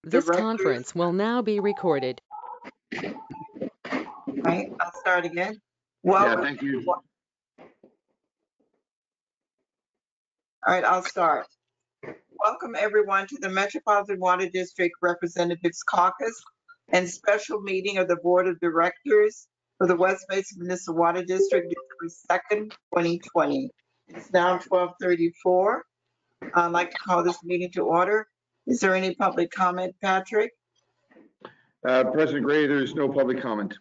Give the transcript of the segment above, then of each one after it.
This Directors. conference will now be recorded. Right, I'll start again. Yeah, thank you. All right, I'll start. Welcome everyone to the Metropolitan Water District Representatives Caucus and special meeting of the Board of Directors for the West Basin Municipal Water District, December 2nd, 2020. It's now 12:34. I'd like to call this meeting to order. Is there any public comment, Patrick? President Gray, there's no public comment.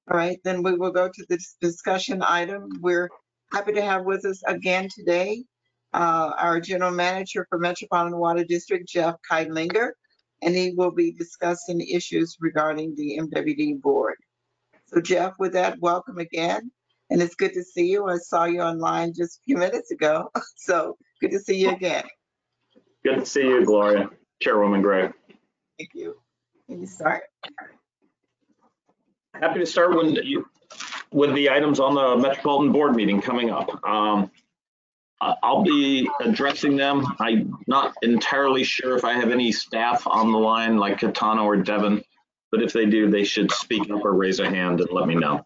All right, then we will go to this discussion item. We're happy to have with us again today our General Manager for Metropolitan Water District, Jeff Keitlinger, and he will be discussing issues regarding the MWD board. So Jeff, with that, welcome again. And it's good to see you. I saw you online just a few minutes ago. So good to see you again. Good to see you, Gloria. Chairwoman Gray. Thank you. Can you start? Happy to start with the items on the Metropolitan Board meeting coming up. I'll be addressing them. I'm not entirely sure if I have any staff on the line like Katana or Devin, but if they do, they should speak up or raise a hand and let me know.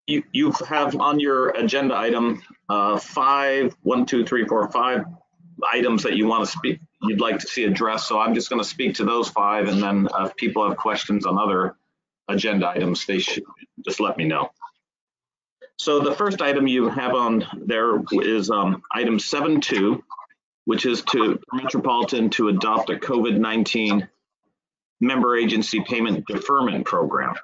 You have on your agenda item 5 items that you want to speak, you'd like to see addressed. So I'm just going to speak to those 5, and then if people have questions on other agenda items, they should just let me know. So the first item you have on there is item 7.2, which is for Metropolitan to adopt a COVID-19 member agency payment deferment program.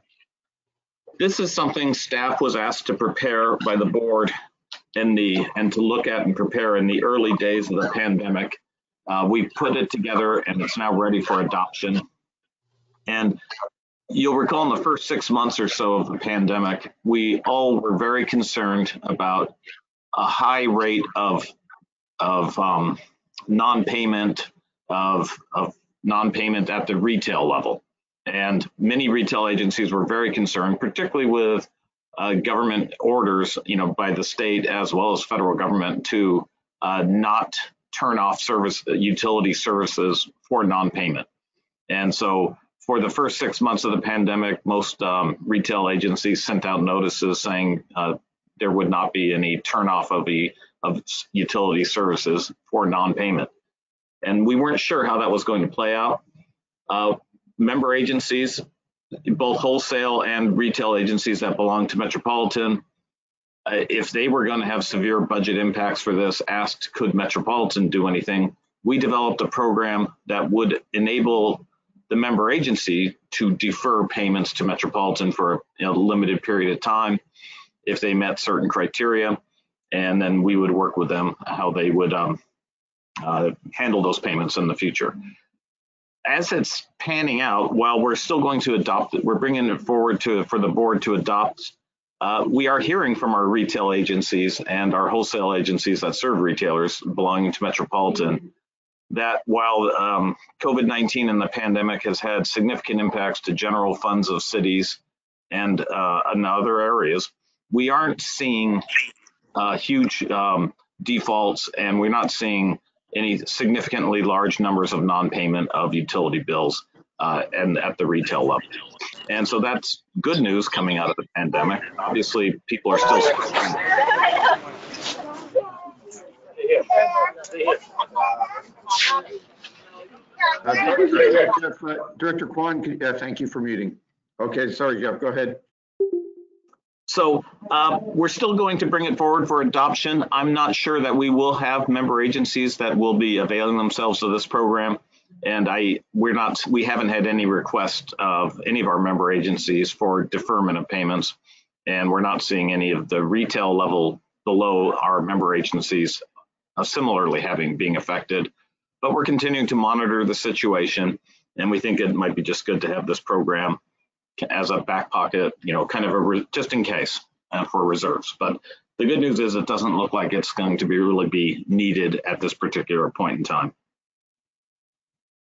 This is something staff was asked to prepare by the board and to look at and prepare in the early days of the pandemic. We put it together and it's now ready for adoption. And you'll recall in the first 6 months or so of the pandemic, we all were very concerned about a high rate of non-payment at the retail level. And many retail agencies were very concerned, particularly with government orders, by the state as well as federal government to not turn off utility services for non-payment. And so for the first 6 months of the pandemic, most retail agencies sent out notices saying there would not be any turnoff of utility services for non-payment. And we weren't sure how that was going to play out. Member agencies, both wholesale and retail agencies that belong to Metropolitan, if they were going to have severe budget impacts for this, asked could Metropolitan do anything. We developed a program that would enable the member agency to defer payments to Metropolitan for a limited period of time if they met certain criteria, and then we would work with them how they would handle those payments in the future. As it's panning out, while we're still going to adopt it, we're bringing it forward for the board to adopt. We are hearing from our retail agencies and our wholesale agencies that serve retailers belonging to Metropolitan that while COVID-19 and the pandemic has had significant impacts to general funds of cities and in other areas, we aren't seeing huge defaults, and we're not seeing any significantly large numbers of non-payment of utility bills and at the retail level. And so that's good news coming out of the pandemic. Obviously, people are still Director Kwan, thank you for muting. Okay, sorry, Jeff, go ahead. So we're still going to bring it forward for adoption. I'm not sure that we will have member agencies that will be availing themselves of this program. And we haven't had any request of any of our member agencies for deferment of payments. And we're not seeing any of the retail level below our member agencies similarly being affected. But we're continuing to monitor the situation. And we think it might be just good to have this program as a back pocket, kind of just in case for reserves. But the good news is it doesn't look like it's going to really be needed at this particular point in time.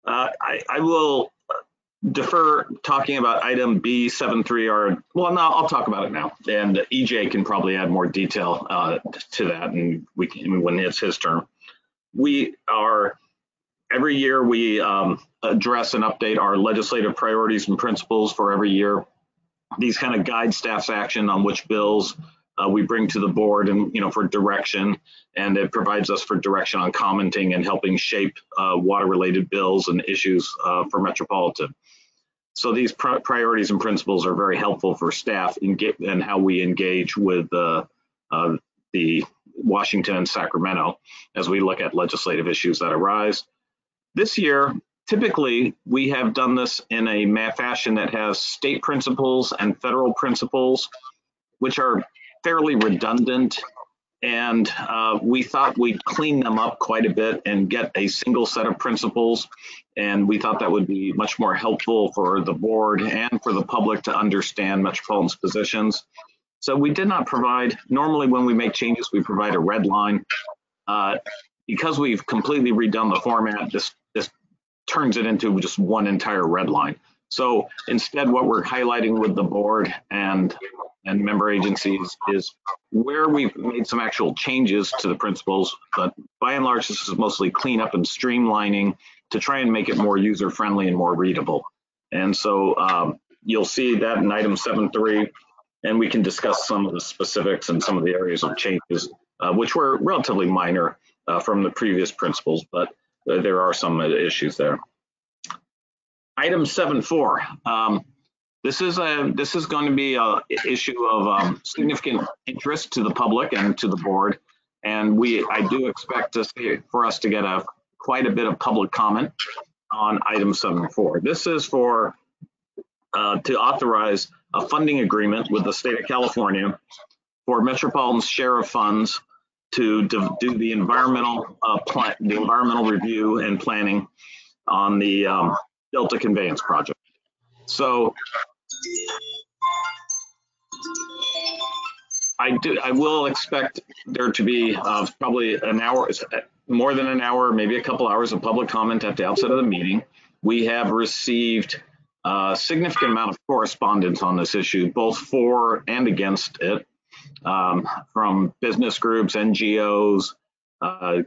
I will defer talking about item B73, well, no, I'll talk about it now. And EJ can probably add more detail to that, and when it's his turn. We are Every year we address and update our legislative priorities and principles for every year. These kind of guide staff's action on which bills we bring to the board and, for direction, and it provides us for direction on commenting and helping shape water-related bills and issues for Metropolitan. So these priorities and principles are very helpful for staff and how we engage with the Washington and Sacramento as we look at legislative issues that arise. This year, typically, we have done this in a fashion that has state principles and federal principles, which are fairly redundant. And we thought we'd clean them up quite a bit and get a single set of principles. And we thought that would be much more helpful for the board and for the public to understand Metropolitan's positions. So we did not provide, normally when we make changes, we provide a red line. Because we've completely redone the format, this turns it into just one entire red line. So instead, what we're highlighting with the board and member agencies is where we've made some actual changes to the principles, but by and large, this is mostly cleanup and streamlining to try and make it more user-friendly and more readable. And so you'll see that in item 7.3, and we can discuss some of the specifics and some of the areas of changes, which were relatively minor from the previous principles, but there are some issues there. Item 7.4. This is going to be an issue of significant interest to the public and to the board, and I do expect for us to get quite a bit of public comment on item 7.4. This is to authorize a funding agreement with the state of California for Metropolitan's share of funds to do the environmental review and planning on the Delta Conveyance Project. So I will expect there to be probably an hour, more than an hour, maybe a couple hours of public comment at the outset of the meeting. We have received a significant amount of correspondence on this issue, both for and against it, from business groups, NGOs,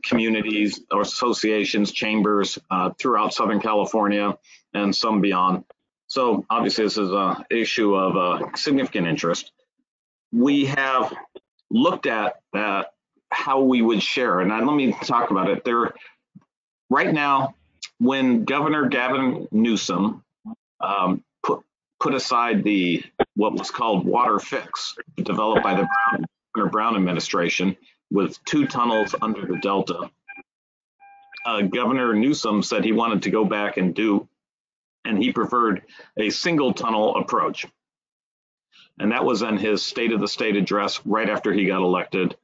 communities or associations, chambers throughout Southern California and some beyond. So obviously this is an issue of significant interest. We have looked at how we would share, and let me talk about it. Right now, when Governor Gavin Newsom put aside what was called Water Fix, developed by the Governor Brown administration, with 2 tunnels under the Delta, Governor Newsom said he wanted to go back and he preferred a single tunnel approach. And that was in his State of the State address right after he got elected,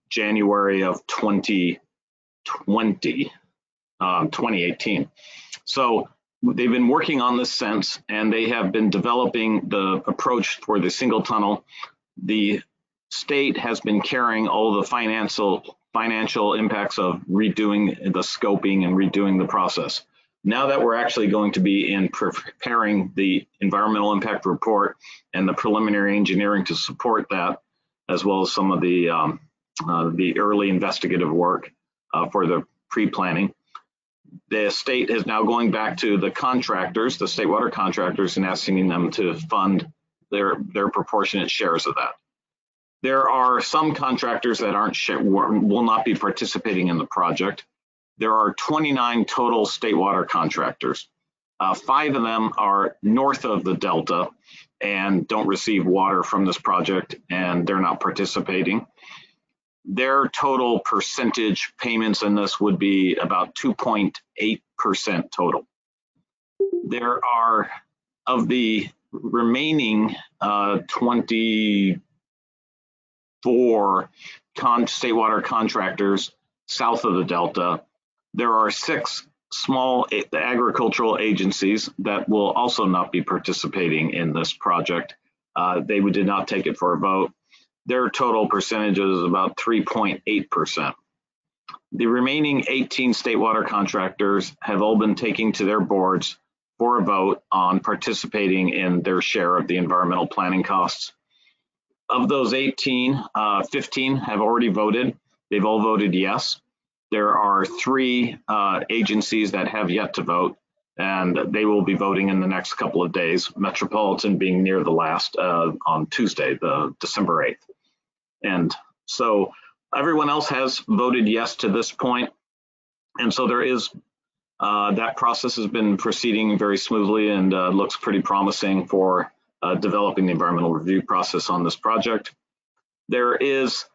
January of 2018. So they've been working on this since, and they have been developing the approach for the single tunnel. The state has been carrying all the financial impacts of redoing the scoping and redoing the process. Now that we're actually going to be in preparing the environmental impact report and the preliminary engineering to support that, as well as some of the early investigative work for the pre-planning, the state is now going back to the contractors, the state water contractors, and asking them to fund their proportionate shares of that. There are some contractors that will not be participating in the project. There are 29 total state water contractors. 5 of them are north of the Delta and don't receive water from this project, and they're not participating. Their total percentage payments in this would be about 2.8% total. There are, of the remaining 24 state water contractors south of the Delta, there are 6 small agricultural agencies that will also not be participating in this project. They did not take it for a vote. Their total percentage is about 3.8%. The remaining 18 state water contractors have all been taking to their boards for a vote on participating in their share of the environmental planning costs. Of those 18, 15 have already voted. They've all voted yes. There are 3 agencies that have yet to vote, and they will be voting in the next couple of days, Metropolitan being near the last on Tuesday, the December 8th. And so everyone else has voted yes to this point. And so there is, that process has been proceeding very smoothly and looks pretty promising for developing the environmental review process on this project. There is,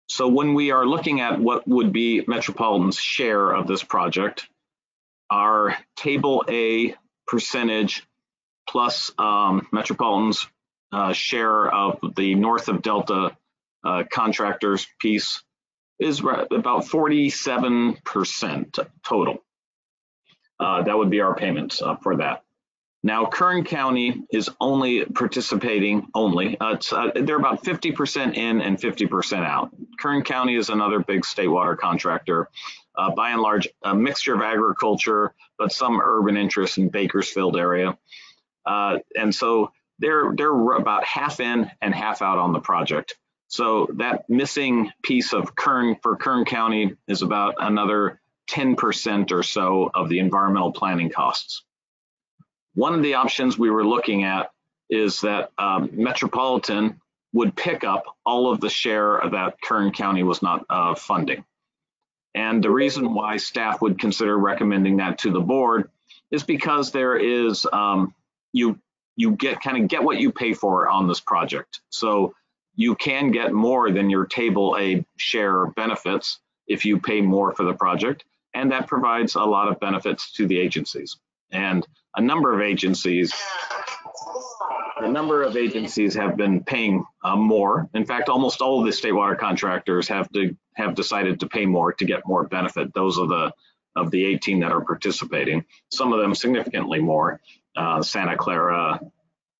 so when we are looking at what would be Metropolitan's share of this project, our table A percentage plus Metropolitan's share of the north of Delta contractors piece is about 47% total. That would be our payments for that. Now, Kern County is only participating they're about 50% in and 50% out. Kern County is another big state water contractor, by and large, a mixture of agriculture, but some urban interests in Bakersfield area. And so they're about half in and half out on the project. So that missing piece of for Kern County is about another 10% or so of the environmental planning costs. One of the options we were looking at is that Metropolitan would pick up all of the share that Kern County was not funding. And the reason why staff would consider recommending that to the board is because there is, you get what you pay for on this project. So you can get more than your table A share benefits if you pay more for the project. And that provides a lot of benefits to the agencies. And a number of agencies have been paying more. In fact, almost all of the state water contractors have decided to pay more to get more benefit. Those are of the 18 that are participating. Some of them significantly more. Santa Clara,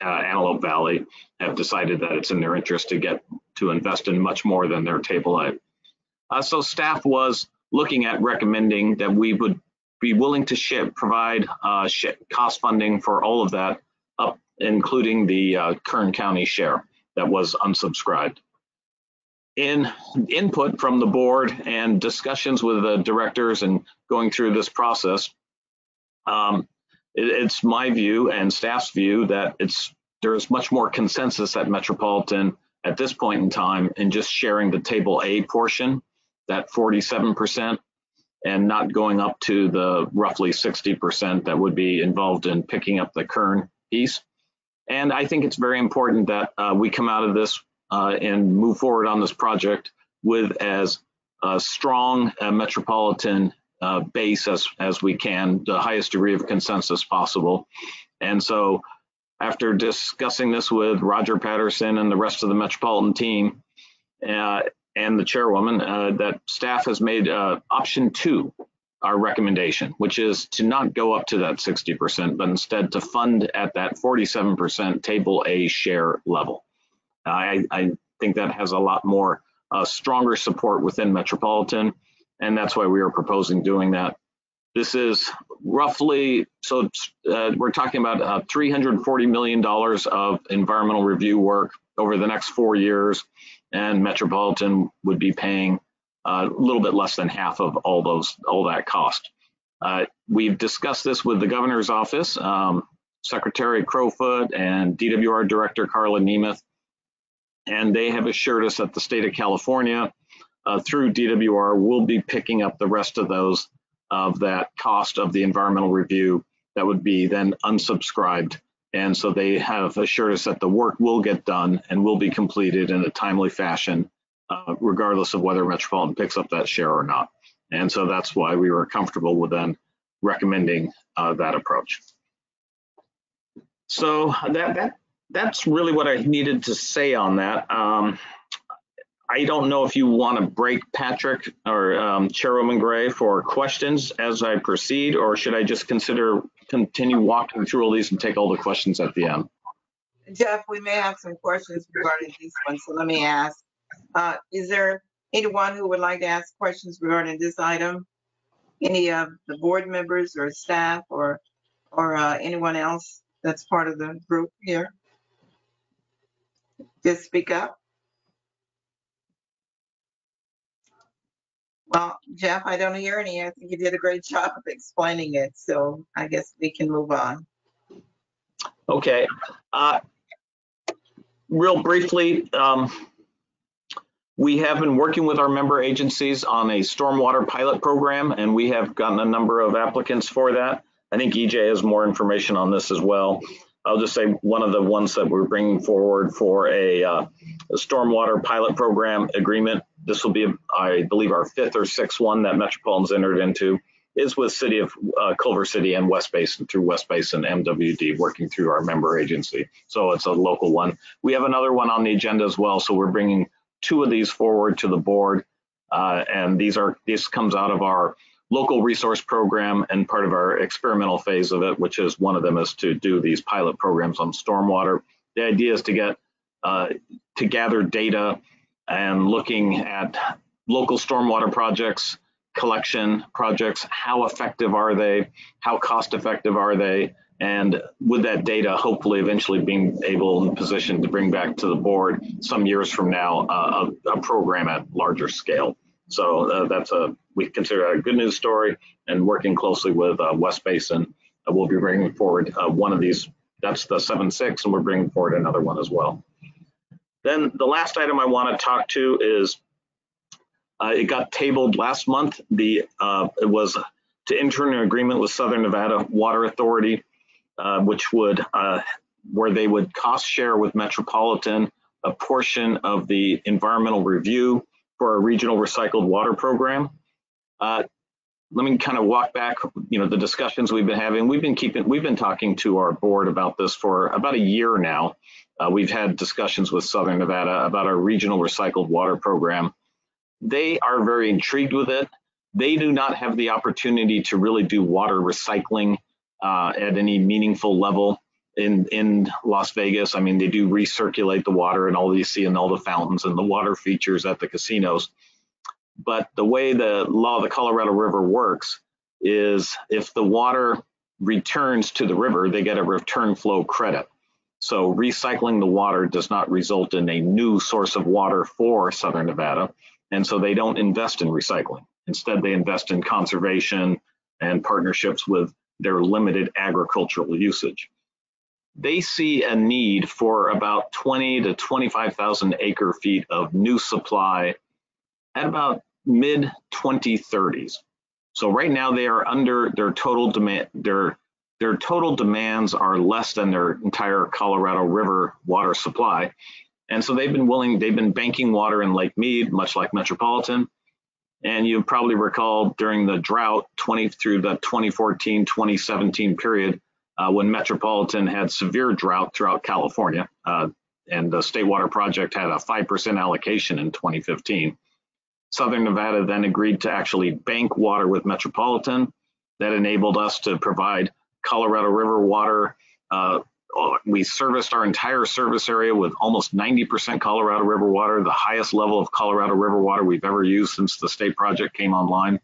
Antelope Valley have decided that it's in their interest to invest in much more than their table A. So staff was looking at recommending that we would be willing to provide cost funding for all of that, up including the Kern County share that was unsubscribed. In input from the board and discussions with the directors and going through this process, it's my view and staff's view that there is much more consensus at Metropolitan at this point in time in just sharing the table A portion, that 47%, and not going up to the roughly 60% that would be involved in picking up the Kern piece. And I think it's very important that we come out of this and move forward on this project with as strong a Metropolitan base as we can, the highest degree of consensus possible. And so after discussing this with Roger Patterson and the rest of the Metropolitan team and the chairwoman, that staff has made option 2 our recommendation, which is to not go up to that 60%, but instead to fund at that 47% table A share level. I think that has a lot more stronger support within Metropolitan, and that's why we are proposing doing that. This is roughly, so we're talking about $340 million of environmental review work over the next 4 years, and Metropolitan would be paying a little bit less than half of all that cost. We've discussed this with the governor's office, Secretary Crowfoot and DWR Director Carla Nemeth, and they have assured us that the state of California through DWR will be picking up the rest of that cost of the environmental review that would be then unsubscribed. And so they have assured us that the work will get done and will be completed in a timely fashion, regardless of whether Metropolitan picks up that share or not. And so that's why we were comfortable with then recommending that approach. So that's really what I needed to say on that. I don't know if you want to break Patrick or Chairwoman Gray for questions as I proceed, or should I just continue walking through all these and take all the questions at the end? Jeff, we may have some questions regarding these ones, so let me ask. Is there anyone who would like to ask questions regarding this item? Any of the board members or staff or anyone else that's part of the group here? Just speak up. Well, Jeff, I don't hear any. I think you did a great job of explaining it, so I guess we can move on. Okay. Real briefly, we have been working with our member agencies on a stormwater pilot program, and we have gotten a number of applicants for that. I think EJ has more information on this as well. I'll just say one of the ones that we're bringing forward for a stormwater pilot program agreement. This will be, I believe, our 5th or 6th one that Metropolitan's entered into, is with City of Culver City and West Basin, through West Basin MWD, working through our member agency. So it's a local one. We have another one on the agenda as well. So we're bringing 2 of these forward to the board. And this comes out of our local resource program and part of our experimental phase of it, which is one of them is to do these pilot programs on stormwater. The idea is to get to gather data and looking at local stormwater projects, collection projects, how effective are they, how cost effective are they, and with that data, hopefully eventually being able in position to bring back to the board some years from now a program at larger scale. So we consider that a good news story, and working closely with West Basin, we'll be bringing forward one of these. That's the 7.6, and we're bringing forward another one as well. Then the last item I want to talk to is it got tabled last month. It was to enter an agreement with Southern Nevada Water Authority, which would where they would cost share with Metropolitan a portion of the environmental review for a regional recycled water program. Let me kind of walk back, the discussions we've been having. We've been talking to our board about this for about a year now. We've had discussions with Southern Nevada about our regional recycled water program. They are very intrigued with it. They do not have the opportunity to really do water recycling at any meaningful level in Las Vegas. I mean, they do recirculate the water and all you see in all the fountains and the water features at the casinos. But the way the law of the Colorado River works is if the water returns to the river, they get a return flow credit. So recycling the water does not result in a new source of water for Southern Nevada. And so they don't invest in recycling. Instead, they invest in conservation and partnerships with their limited agricultural usage. They see a need for about 20 to 25,000 acre feet of new supply at about mid 2030s. So right now they are under their total demand. Their total demands are less than their entire Colorado River water supply. And so they've been banking water in Lake Mead, much like Metropolitan. And you probably recall during the drought through the 2014, 2017 period, when Metropolitan had severe drought throughout California, and the State Water Project had a 5% allocation in 2015. Southern Nevada then agreed to actually bank water with Metropolitan. That enabled us to provide Colorado River water. We serviced our entire service area with almost 90% Colorado River water, the highest level of Colorado River water we've ever used since the state project came online.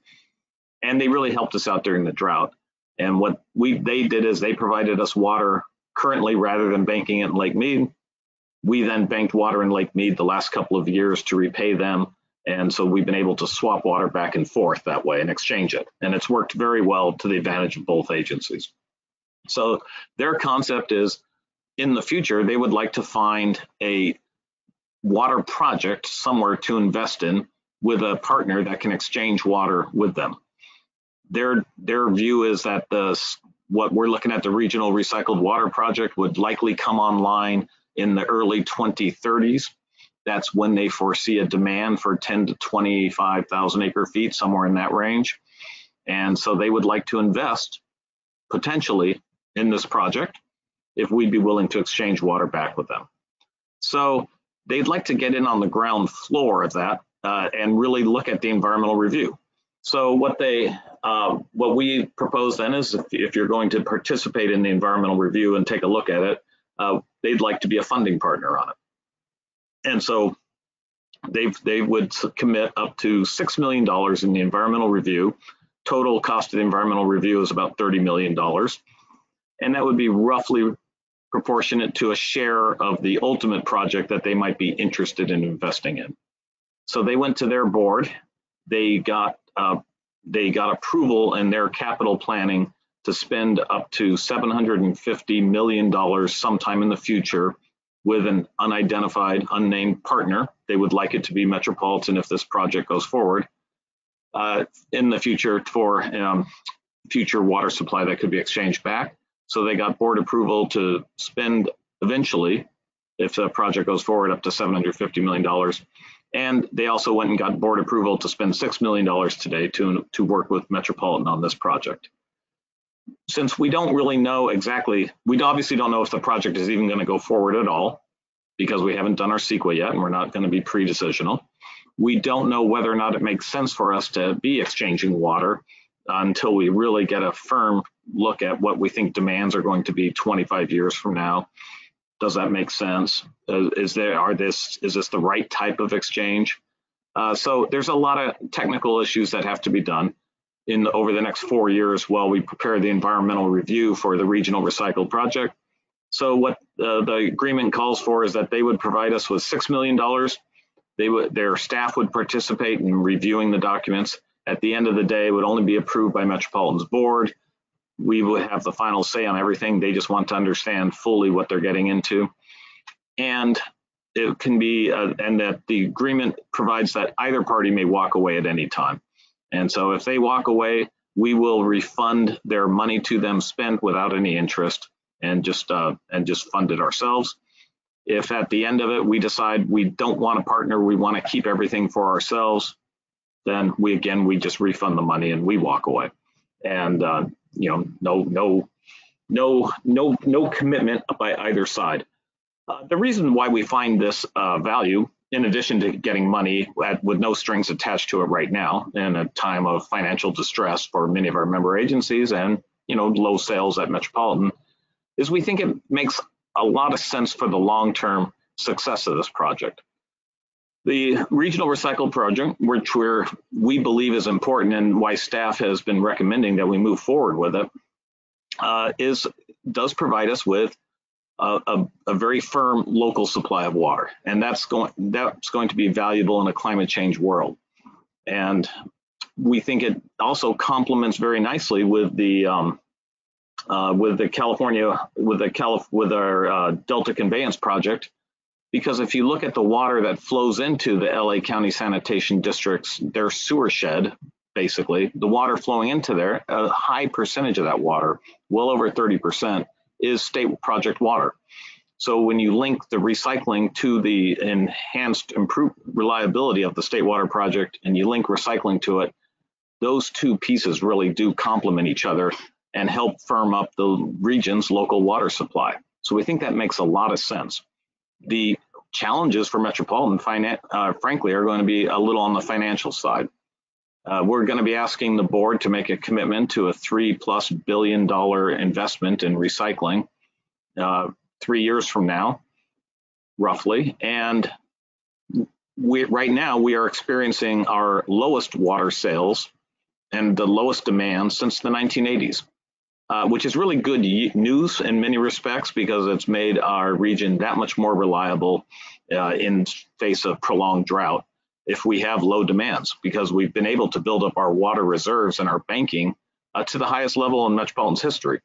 And they really helped us out during the drought. And what they did is they provided us water currently rather than banking it in Lake Mead. We then banked water in Lake Mead the last couple of years to repay them. And so we've been able to swap water back and forth that way and exchange it. And it's worked very well to the advantage of both agencies. So their concept is, in the future, they would like to find a water project somewhere to invest in with a partner that can exchange water with them. Their view is that what we're looking at, the regional recycled water project, would likely come online in the early 2030s. That's when they foresee a demand for 10 to 25,000 acre feet, somewhere in that range. And so they would like to invest potentially in this project if we'd be willing to exchange water back with them. So they'd like to get in on the ground floor of that and really look at the environmental review. So what we propose then is if you're going to participate in the environmental review and take a look at it, they'd like to be a funding partner on it. And so they would commit up to $6 million in the environmental review. Total cost of the environmental review is about $30 million. And that would be roughly proportionate to a share of the ultimate project that they might be interested in investing in. So they went to their board. They got they got approval in their capital planning to spend up to $750 million sometime in the future with an unidentified, unnamed partner. They would like it to be Metropolitan if this project goes forward in the future for future water supply that could be exchanged back. So they got board approval to spend eventually, if the project goes forward, up to $750 million. And they also went and got board approval to spend $6 million today to work with Metropolitan on this project. Since we don't really know exactly, we obviously don't know if the project is even going to go forward at all, because we haven't done our CEQA yet and we're not going to be pre-decisional. We don't know whether or not it makes sense for us to be exchanging water until we really get a firm look at what we think demands are going to be 25 years from now. Does that make sense? Is this the right type of exchange? So there's a lot of technical issues that have to be done over the next 4 years while we prepare the environmental review for the regional recycle project. So what the agreement calls for is that they would provide us with $6 million. Their staff would participate in reviewing the documents. At the end of the day, it would only be approved by Metropolitan's board. We would have the final say on everything. They just want to understand fully what they're getting into. And it can be, and that the agreement provides that either party may walk away at any time. And so if they walk away, we will refund their money to them spent without any interest and just fund it ourselves. If at the end of it, we decide we don't want to partner, we want to keep everything for ourselves, then we just refund the money and we walk away. And no commitment by either side. The reason why we find this value, in addition to getting money with no strings attached to it right now, in a time of financial distress for many of our member agencies and low sales at Metropolitan, is we think it makes a lot of sense for the long-term success of this project. The regional recycle project, which we believe is important and why staff has been recommending that we move forward with it, does provide us with a very firm local supply of water, and that's going to be valuable in a climate change world. And we think it also complements very nicely with our Delta Conveyance project, because if you look at the water that flows into the LA County Sanitation District's, their sewer shed, basically, the water flowing into there, a high percentage of that water, well over 30%, is state project water. So when you link the recycling to the improved reliability of the state water project and you link recycling to it, those two pieces really do complement each other and help firm up the region's local water supply. So we think that makes a lot of sense. The challenges for Metropolitan, frankly, are going to be a little on the financial side. We're going to be asking the board to make a commitment to a $3+ billion investment in recycling 3 years from now, roughly. And right now we are experiencing our lowest water sales and the lowest demand since the 1980s, which is really good news in many respects, because it's made our region that much more reliable in face of prolonged drought if we have low demands, because we've been able to build up our water reserves and our banking to the highest level in Metropolitan's history.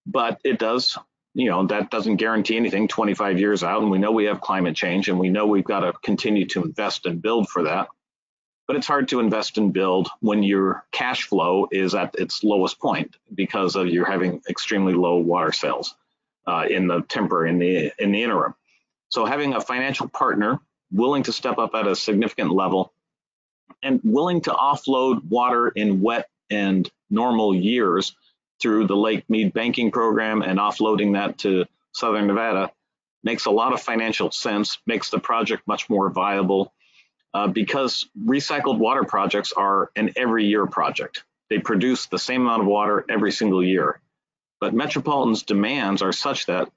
But it does, that doesn't guarantee anything 25 years out, and we know we have climate change, and we know we've got to continue to invest and build for that. But it's hard to invest and build when your cash flow is at its lowest point because of you're having extremely low water sales in the interim. So having a financial partner willing to step up at a significant level and willing to offload water in wet and normal years through the Lake Mead banking program and offloading that to Southern Nevada makes a lot of financial sense, makes the project much more viable, because recycled water projects are an every year project. They produce the same amount of water every single year. But Metropolitan's demands are such that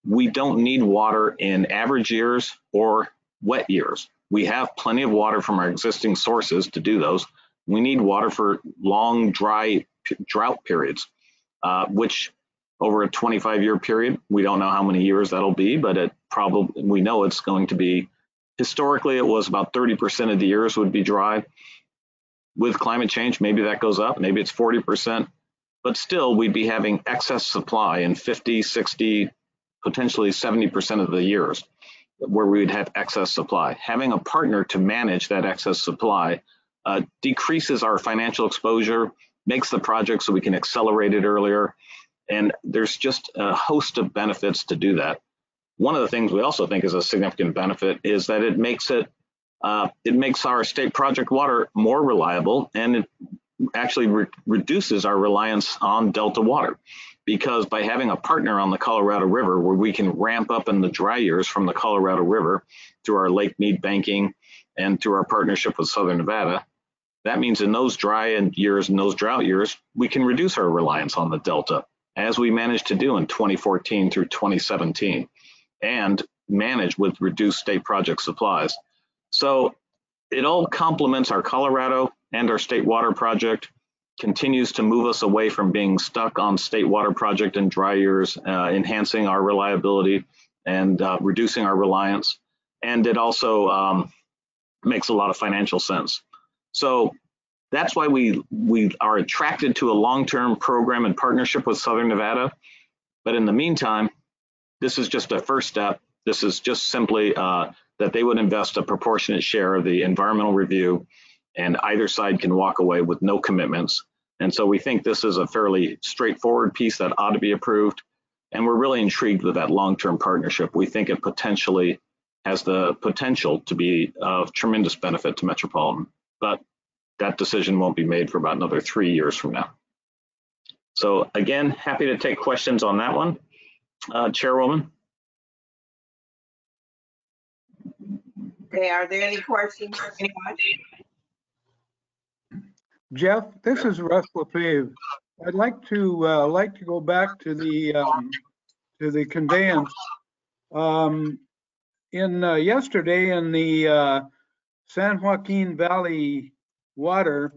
we don't need water in average years or wet years. We have plenty of water from our existing sources to do those. We need water for long, dry drought periods, which over a 25-year period, we don't know how many years that'll be, but we know it's going to be, historically, it was about 30% of the years would be dry. With climate change, maybe that goes up, maybe it's 40%, but still we'd be having excess supply in 50, 60, potentially 70% of the years where we would have excess supply. Having a partner to manage that excess supply decreases our financial exposure, makes the project so we can accelerate it earlier. And there's just a host of benefits to do that. One of the things we also think is a significant benefit is that it makes our state project water more reliable, and it actually reduces our reliance on Delta water, because by having a partner on the Colorado River where we can ramp up in the dry years from the Colorado River through our Lake Mead banking and through our partnership with Southern Nevada, that means in those dry years and those drought years, we can reduce our reliance on the Delta, as we managed to do in 2014 through 2017, and manage with reduced state project supplies. So it all complements our Colorado and our state water project, continues to move us away from being stuck on state water project in dry years, enhancing our reliability and reducing our reliance. And it also makes a lot of financial sense. So that's why we are attracted to a long-term program in partnership with Southern Nevada. But in the meantime, this is just a first step. This is just simply that they would invest a proportionate share of the environmental review, and either side can walk away with no commitments. And so we think this is a fairly straightforward piece that ought to be approved. And we're really intrigued with that long-term partnership. We think it potentially has the potential to be of tremendous benefit to Metropolitan, but that decision won't be made for about another 3 years from now. So again, happy to take questions on that one, Chairwoman. Okay, are there any questions from anyone? Jeff, this is Russ LaFave. I'd like to go back to the conveyance. Yesterday in the San Joaquin Valley water,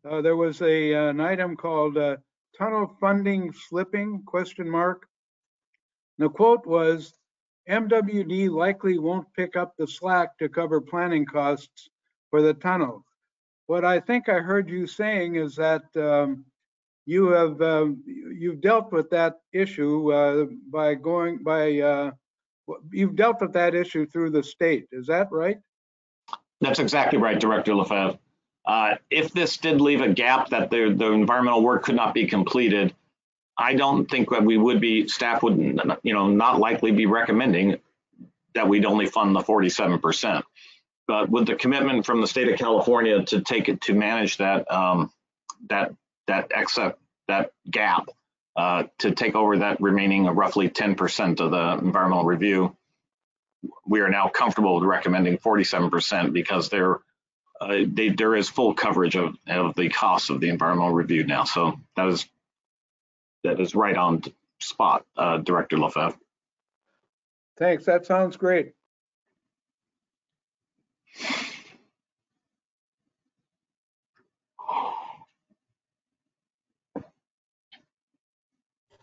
there was an item called tunnel funding slipping ? The quote was, MWD likely won't pick up the slack to cover planning costs for the tunnel. What I think I heard you saying is that you've dealt with that issue you've dealt with that issue through the state. Is that right? That's exactly right, Director Lefebvre. If this did leave a gap that the environmental work could not be completed, I don't think that staff would not likely be recommending that we'd only fund the 47%. But with the commitment from the state of California to manage that gap, to take over that remaining roughly 10% of the environmental review, we are now comfortable with recommending 47% because there is full coverage of the costs of the environmental review now. So that is right on spot, Director Lefebvre. Thanks, that sounds great.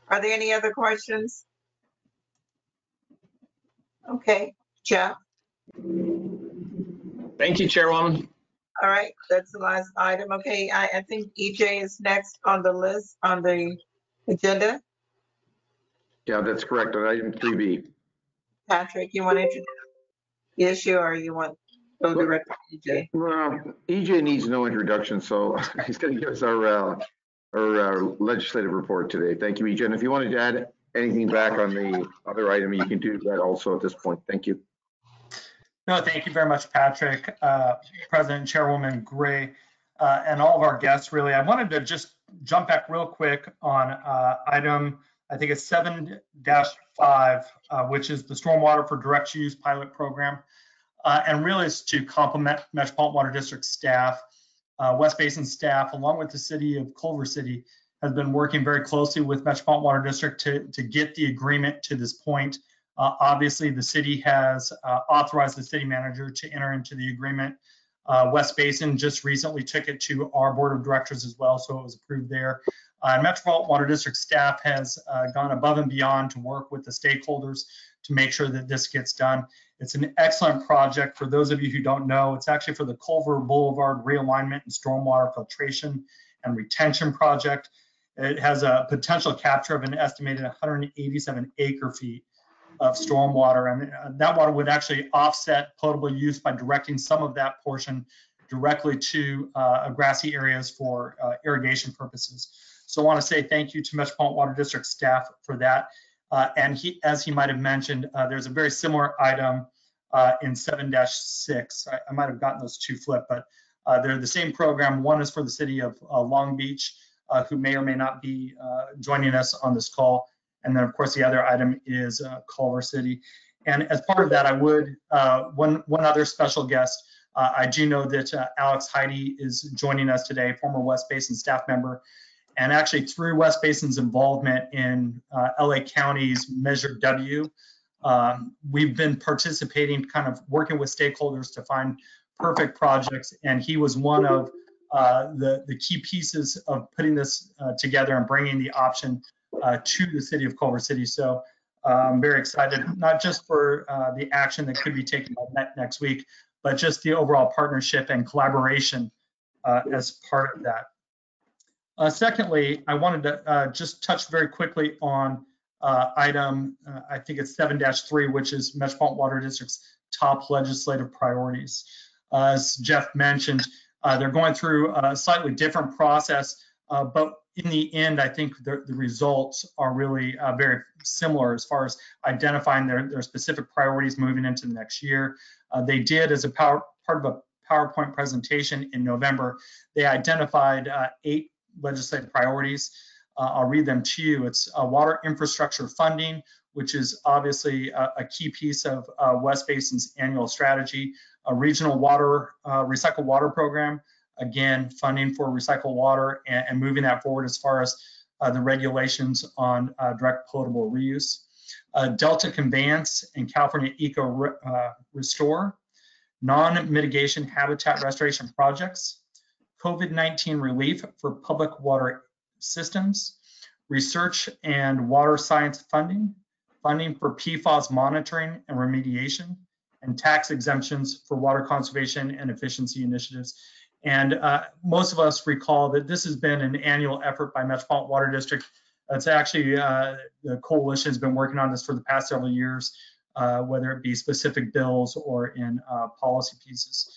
Are there any other questions? Okay, Jeff. Thank you, Chairwoman. All right, that's the last item. Okay, I think EJ is next on the list, on the agenda. Yeah, that's correct. On item 3B. Patrick, you want to introduce the issue, or you want to go directly to EJ? Well, EJ needs no introduction, so he's going to give us our legislative report today. Thank you, EJ. And if you wanted to add anything back on the other item, you can do that also at this point. Thank you. No, thank you very much, Patrick, President, Chairwoman Gray, and all of our guests, really. I wanted to just jump back real quick on item, I think it's 7-5, which is the Stormwater for Direct Use Pilot Program. And really it's to complement Metropolitan Water District staff. West Basin staff, along with the city of Culver City, has been working very closely with Metropolitan Water District to get the agreement to this point. Obviously, the city has authorized the city manager to enter into the agreement. West Basin just recently took it to our board of directors as well, so it was approved there. Metropolitan Water District staff has gone above and beyond to work with the stakeholders to make sure that this gets done. It's an excellent project. For those of you who don't know, it's actually for the Culver Boulevard realignment and stormwater filtration and retention project. It has a potential capture of an estimated 187 acre feet of stormwater, and that water would actually offset potable use by directing some of that portion directly to grassy areas for irrigation purposes. So I want to say thank you to Metropolitan Water District staff for that. And as he might have mentioned, there's a very similar item in 7-6. I might have gotten those two flipped, but they're the same program. One is for the city of Long Beach, who may or may not be joining us on this call. And then, of course, the other item is Culver City. And as part of that, I would, one other special guest, I do know that Alex Heidi is joining us today, former West Basin staff member. And actually, through West Basin's involvement in LA County's Measure W, we've been participating, kind of working with stakeholders to find perfect projects. And he was one of the key pieces of putting this together and bringing the option to the city of Culver City. So I'm very excited, not just for the action that could be taken next week, but just the overall partnership and collaboration as part of that. Secondly, I wanted to just touch very quickly on item, I think it's 7-3, which is Metropolitan Water District's top legislative priorities. As Jeff mentioned, they're going through a slightly different process, but in the end, I think the results are really very similar as far as identifying their specific priorities moving into the next year. They did, as a part of a PowerPoint presentation in November, they identified 8 legislative priorities. I'll read them to you. It's water infrastructure funding, which is obviously a key piece of West Basin's annual strategy. A regional water, recycled water program, again, funding for recycled water and moving that forward as far as the regulations on direct potable reuse. Delta Conveyance and California Eco Restore, non-mitigation habitat restoration projects, COVID-19 relief for public water systems, research and water science funding, funding for PFAS monitoring and remediation, and tax exemptions for water conservation and efficiency initiatives. And most of us recall that this has been an annual effort by Metropolitan Water District. It's actually, the coalition has been working on this for the past several years, whether it be specific bills or in policy pieces.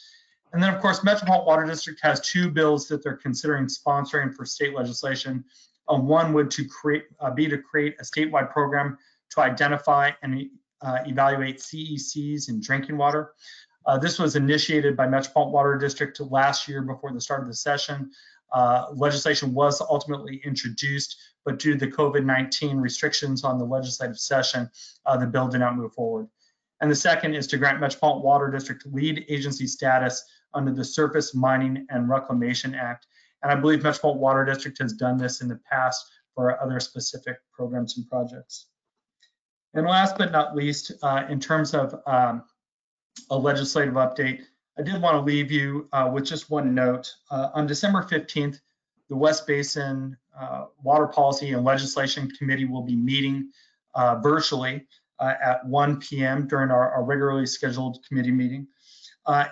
And then, of course, Metropolitan Water District has 2 bills that they're considering sponsoring for state legislation. One would be to create a statewide program to identify and evaluate CECs in drinking water. This was initiated by Metropolitan Water District last year before the start of the session. Legislation was ultimately introduced, but due to the COVID-19 restrictions on the legislative session, the bill did not move forward. And the second is to grant Metropolitan Water District lead agency status under the Surface Mining and Reclamation Act. And I believe Metropolitan Water District has done this in the past for other specific programs and projects. And last but not least, in terms of a legislative update, I did want to leave you with just one note. On December 15th, the West Basin Water Policy and Legislation Committee will be meeting virtually at 1 p.m. during our regularly scheduled committee meeting.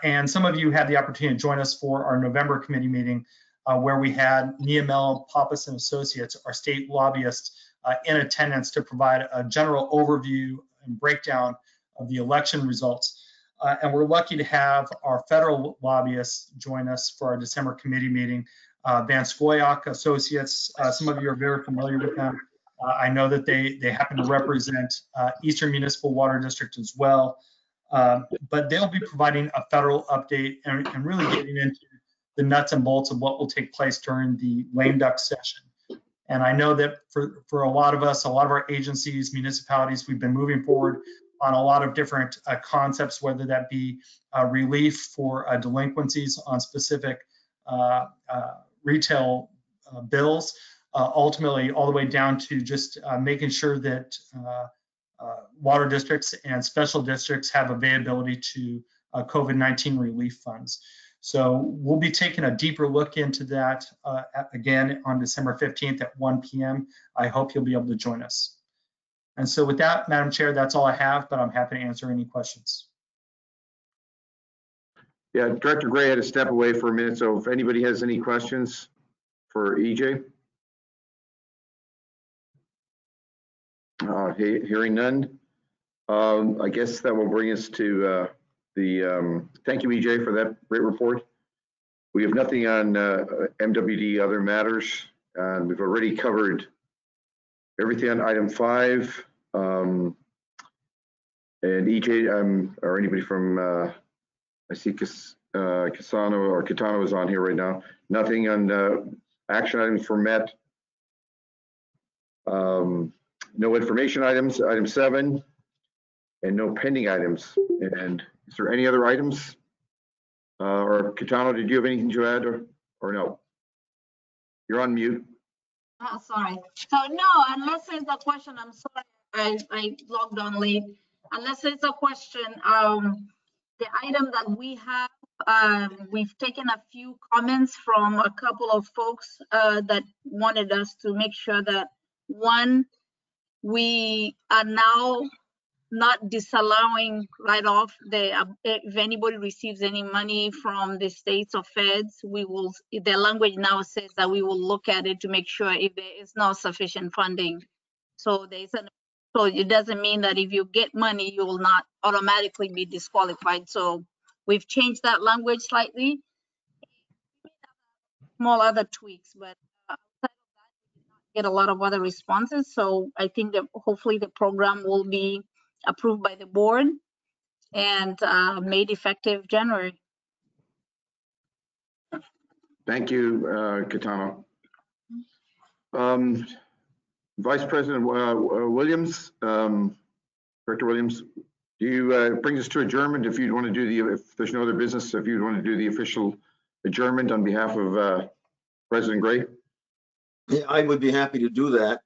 And some of you had the opportunity to join us for our November committee meeting, where we had Niamel Pappas and Associates, our state lobbyists, in attendance to provide a general overview and breakdown of the election results. And we're lucky to have our federal lobbyists join us for our December committee meeting. Van Scoyoc Associates, some of you are very familiar with them. I know that they happen to represent Eastern Municipal Water District as well. But they'll be providing a federal update and really getting into the nuts and bolts of what will take place during the lame duck session. And I know that for a lot of us, a lot of our agencies, municipalities, we've been moving forward on a lot of different concepts, whether that be relief for delinquencies on specific retail bills, ultimately all the way down to just making sure that water districts and special districts have availability to COVID-19 relief funds. So we'll be taking a deeper look into that again on December 15th at 1 p.m. I hope you'll be able to join us. And so with that, Madam Chair, that's all I have, but I'm happy to answer any questions. Yeah, Director Gray had to step away for a minute, so if anybody has any questions for EJ? Hearing none. I guess that will bring us to thank you, EJ, for that great report. We have nothing on MWD other matters. We've already covered everything on item 5. And EJ, or anybody from, I see Catano is on here right now. Nothing on action items for Met. No information items, item 7, and no pending items. And is there any other items? Or Catano, did you have anything to add or no? You're on mute. Oh, sorry. So no, unless there's a question, I'm sorry, I logged on late. Unless there's a question, the item that we have, we've taken a few comments from a couple of folks that wanted us to make sure that, one, we are now not disallowing right off if anybody receives any money from the states or feds, we will, the language now says that we will look at it to make sure if there is not sufficient funding. So so it doesn't mean that if you get money, you will not automatically be disqualified. So we've changed that language slightly. Small other tweaks, but get a lot of other responses. So I think that hopefully the program will be approved by the board and made effective January. Thank you, Catano. Vice President Williams, Director Williams, do you bring us to adjournment if you'd want to do if there's no other business, if you'd want to do the official adjournment on behalf of President Gray? Yeah, I would be happy to do that.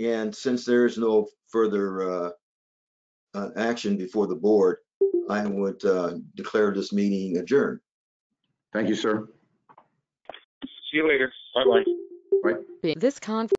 And since there is no further action before the board, I would declare this meeting adjourned. Thank you, sir. See you later. Bye-bye. Bye. This conference